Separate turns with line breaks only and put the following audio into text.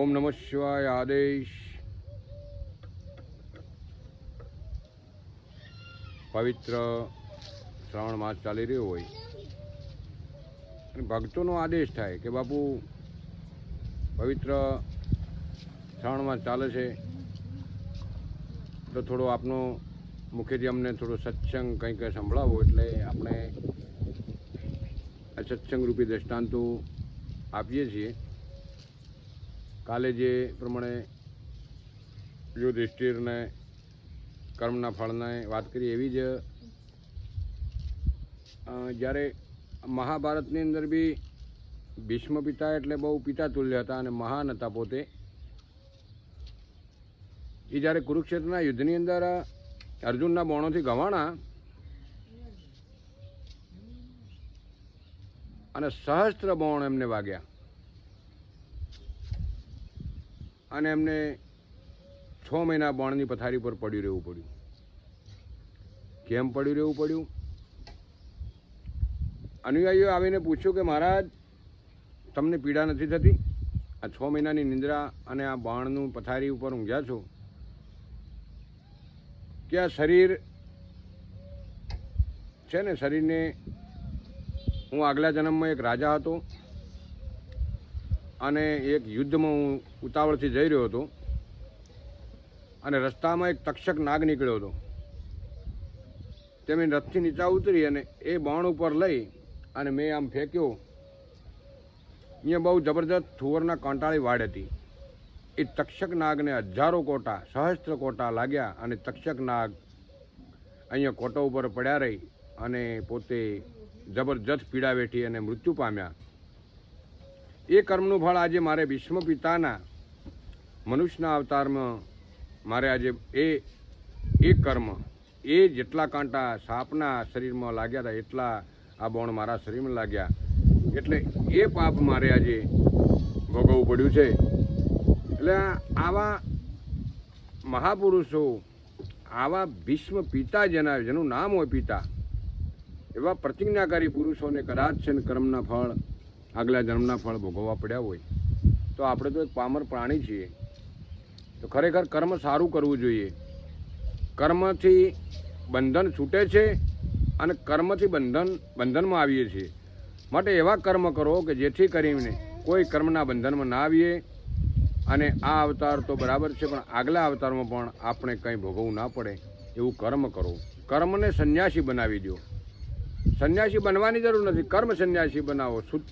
ओम नमः शिवाय आदेश। पवित्र श्रावण मास चाली रह्यो होय अने भक्तोनो आदेश थाय के बापू पवित्र श्रावण मास चाले छे तो थोड़ो आपनो मुखेथी अमने थोड़ो सत्संग कंईक संभळावो एटले आपणे आ सत्संग रूपी दृष्टांतो आपीए छीए। काले जे प्रमाणे युधिष्ठिर ने कर्मना फलने बात करी एवी ज ज्यारे महाभारतनी अंदर भी भीष्म पिता एटले बहु पिता तुल्य हता अने महान हता पोते। ए ज्यारे कुरुक्षेत्रना युद्धनी अंदर अर्जुनना बाणोथी गवाणा अने सहस्त्र बाण एमने वाग्या अने एमने 6 महीना बाणनी पथारी पर पड्યું રહેવું પડ્યું। केम पड्યું રહેવું પડ્યું? अनुयायीओ आवीने पूछ्યું કે महाराज तमने पीड़ा नहीं थती? आ 6 महीनानी निंद्रा अने आ बाणनु पथारी पर ऊंघ्या छो कि आ शरीर छे ने शरीर ने हूँ आगला जन्म में एक राजा हतो अने एक युद्ध में हूँ उतावळथी जई रह्यो हतो अने रस्ता में एक तक्षक नाग निकळ्यो हतो। ते मैं रथथी नीचा उतरी अने ए बाण उपर लई अने मैं आम फेंक्यो। अहींया बहु जबरदस्त थुवरना कांटाळी वाड हती। ए तक्षक नाग ने हजारों कोटा सहस्त्र कोटा लाग्या अने तक्षक नाग अहींया कोटा उपर पड्या रही अने पोते जबरदस्त पीड़ा वेठी अने मृत्यु पाम्या। ए कर्मनु फल आज मारे भीष्म पिताना मनुष्यना अवतार में मारे आज ए कर्म ए जेटला कांटा सापना शरीर में लाग्या था एटला आ बाण मारा शरीर में लाग्या एटले ए पाप मारे आज भोगवવું પડ્યું છે। એટલે આવા મહાપુરુષો આવા ભીષ્મ પિતા જેનું નામ હોય પિતા એવા પ્રતિજ્ઞાકારી પુરુષોને કદાચ છે કર્મના ફળ આગલા જન્મના ફળ ભોગવવા પડ્યા હોય તો આપણે તો એક પામર પ્રાણી છીએ તો ખરેખર કર્મ સારું કરવું જોઈએ। કર્મથી બંધન છૂટે છે અને કર્મથી બંધનમાં આવીએ છીએ। માટે એવા કર્મ કરો કે જેથી કરીને કોઈ કર્મના બંધનમાં ના આવીએ અને આ અવતાર તો બરાબર છે પણ આગલા અવતારમાં પણ આપણે કંઈ ભોગવવું ના પડે એવું કર્મ કરો। કર્મને સંન્યાસી બનાવી દો। સંન્યાસી બનવાની જરૂર નથી, કર્મ સંન્યાસી બનાવો।